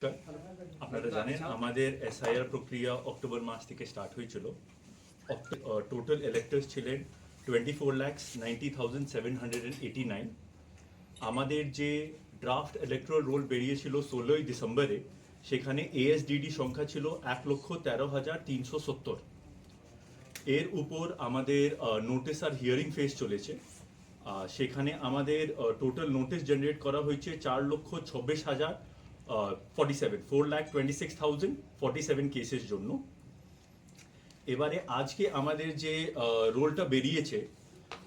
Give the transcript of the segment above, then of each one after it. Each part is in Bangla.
আপনারা জানেন আমাদের এসআইআর প্রক্রিয়া অক্টোবর মাস থেকে স্টার্ট হয়েছিল। টোটাল ইলেক্টর্স ছিলেন 24,90,789। আমাদের যে ড্রাফট ইলেকট্রাল রোল বেরিয়েছিল 16ই ডিসেম্বরে, সেখানে এএসডিডি সংখ্যা ছিল 1,13,370। এর উপর আমাদের নোটিস আর হিয়ারিং ফেজ চলেছে। সেখানে আমাদের টোটাল নোটিস জেনারেট করা হয়েছে 4,26,047 কেসের জন্য। এবারে আজকে আমাদের যে রোলটা বেরিয়েছে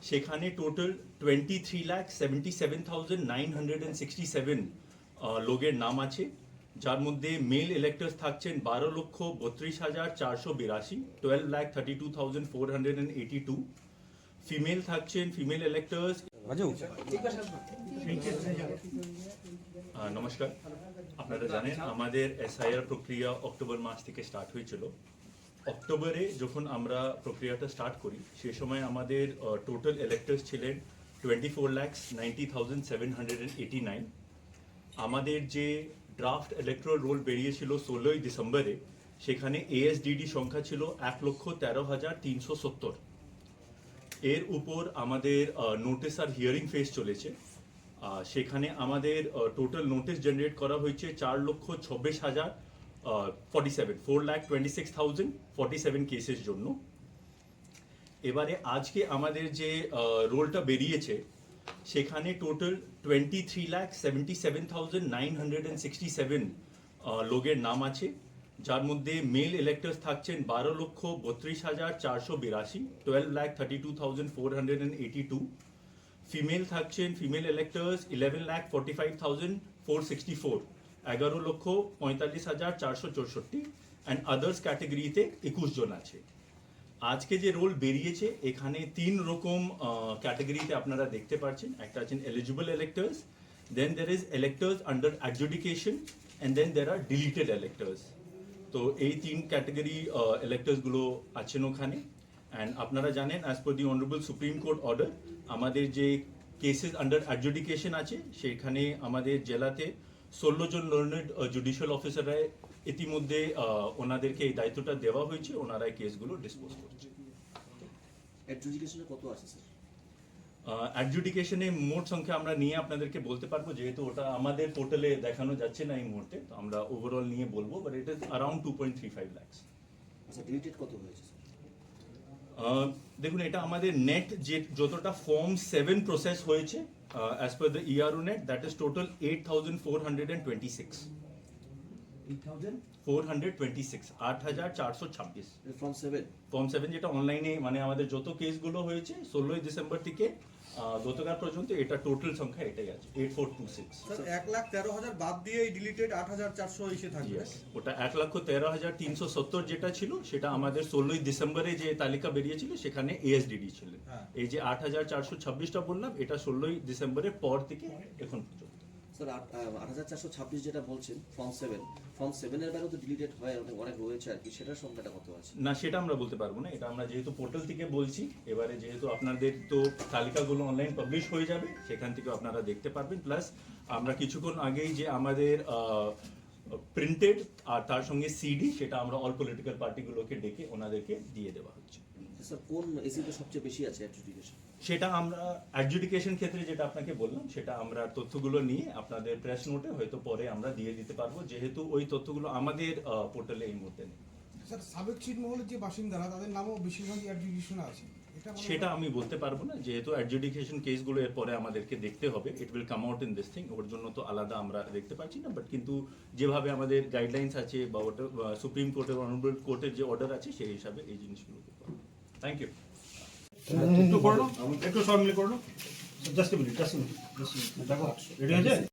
সেখানে টোটাল 23,77,967 লোকের নাম আছে, যার মধ্যে মেল ইলেক্টর্স থাকছেন 12,32,482, 12,32,482। ফিমেল থাকছেন ফিমেল ইলেক্টর্স। নমস্কার, আপনারা জানেন আমাদের এসআইআর প্রক্রিয়া অক্টোবর মাস থেকে স্টার্ট হয়েছিল। অক্টোবরে যখন আমরা প্রক্রিয়াটা স্টার্ট করি সে সময় আমাদের টোটাল ইলেক্টর্স ছিলেন 24,90,789। আমাদের যে ড্রাফট ইলেকট্রাল রোল বেরিয়েছিল 16ই ডিসেম্বরে, সেখানে এএসডিডি সংখ্যা ছিল 1,13,370। এর উপর আমাদের নোটিস আর হিয়ারিং ফেজ চলেছে। সেখানে আমাদের টোটাল নোটিস জেনারেট করা হয়েছে 4,26,047 কেসের জন্য। এবারে আজকে আমাদের যে রোলটা বেরিয়েছে সেখানে টোটাল 23,77,967 লোকের নাম আছে, যার মধ্যে মেল ইলেক্টর্স থাকছেন 12,32,482, 12,32,482। ফিমেল থাকছেন ফিমেল ইলেক্টর্স 11,45,464, 11,45,464, অ্যান্ড আদার্স ক্যাটাগরিতে 21 জন আছে। আজকে যে রোল বেরিয়েছে এখানে 3 রকম ক্যাটাগরিতে আপনারা দেখতে পাচ্ছেন। একটা আছেন eligible electors, then there is electors under adjudication, and then there are deleted electors. তো এই 3 ক্যাটাগরি ইলেক্টর্সগুলো আছেন ওখানে। অ্যান্ড আপনারা জানেন as per the honourable supreme court order, আমাদের যে কেসেস আন্ডার অ্যাডজুডিকেশন আছে সেখানে আমাদের জেলাতে 16 জন লার্নেড জুডিশিয়াল অফিসাররা ইতিমধ্যে ওনাদেরকে এই দায়িত্বটা দেওয়া হয়েছে, ওনারা এই কেসগুলো ডিসপোজ করছে। অ্যাডজুডিকেশনে কত আছে স্যার? অ্যাডজুডিকেশনে মোট সংখ্যা আমরা নিয়ে আপনাদেরকে বলতে পারবো, যেহেতু ওটা আমাদের পোর্টালে দেখানো যাচ্ছে না এই মুহূর্তে, তো আমরা ওভারঅল নিয়ে বলবো, but it is around 2.35 lakhs। আচ্ছা, ডিলিটেড কত হয়েছে স্যার? দেখুন, এটা আমাদের নেট যে যতটা ফর্ম 7 প্রসেস হয়েছে as per the ERO net, that is total 8,426। 8,426 form 7 যেটা অনলাইনে, মানে আমাদের যত কেসগুলো হয়েছে 16ই ডিসেম্বর থেকে গতকাল পর্যন্ত, এটা টোটাল সংখ্যা এটাই আছে 8426। স্যার 1,13,000 বাদ দিয়ে এই ডিলিটেড 8,400 এসে থাকবে। ওটা 1,13,370 যেটা ছিল সেটা আমাদের 16ই ডিসেম্বরে যে তালিকা বেরিয়েছিল সেখানে এএসডিডি ছিল। এই যে 8,426টা বললাম, এটা 16ই ডিসেম্বরের পর থেকে এখন পর্যন্ত। স্যার 8,426 যেটা বলছেন ফর্ম 7 এর বাইরেও তো ডিলিটেড হয় অনেক রয়েছে আর কি, সেটার সংখ্যাটা কত আছে? না, সেটা আমরা বলতে পারবো না। এটা আমরা যেহেতু পোর্টাল থেকে বলছি, এবারে যেহেতু আপনাদের তো তালিকাগুলো অনলাইন পাবলিশ হয়ে যাবে, সেখান থেকে আপনারা দেখতে পারবেন। প্লাস আমরা কিছুক্ষণ আগেই যে আমাদের প্রিন্টেড আর তার সঙ্গে সিডি, সেটা আমরা অল পলিটিক্যাল পার্টিগুলোকে ডেকে ওনাদেরকে দিয়ে দেওয়া হচ্ছে। স্যার কোন এসিতে সবচেয়ে বেশি আছে অ্যাডজুডিকেশন? সেটা আমরা অ্যাডজুডিকেশন ক্ষেত্রে যেটা আপনাকে বললাম, সেটা আমরা তথ্যগুলো নিয়ে আপনাদের প্রেস নোটে হয়তো পরে আমরা দিয়ে দিতে পারবো, যেহেতু ওই তথ্যগুলো আমাদের পোর্টালে এই মুহূর্তে নেই। স্যার সাবেক ছিটমহলের যে বাসিন্দারা, তাদের নামও বেশিরভাগই অ্যাডজুডিকেশনে আছে, সেটা আমি বলতে পারবো না, যেহেতু অ্যাডজুডিকেশন কেসগুলো এরপরে আমাদেরকে দেখতে হবে। It will come out in this thing, ওর জন্য তো আলাদা আমরা দেখতে পাচ্ছি না, বাট কিন্তু যেভাবে আমাদের গাইডলাইন্স আছে বা ওটা সুপ্রিম কোর্টের অনারেবল কোর্টের যে অর্ডার আছে সেই হিসাবে এই জিনিসগুলো। Thank you. একটু করো, একটু সব মিলে করো। জাস্ট মিনিট, দেখো রেডি হয়ে যায়।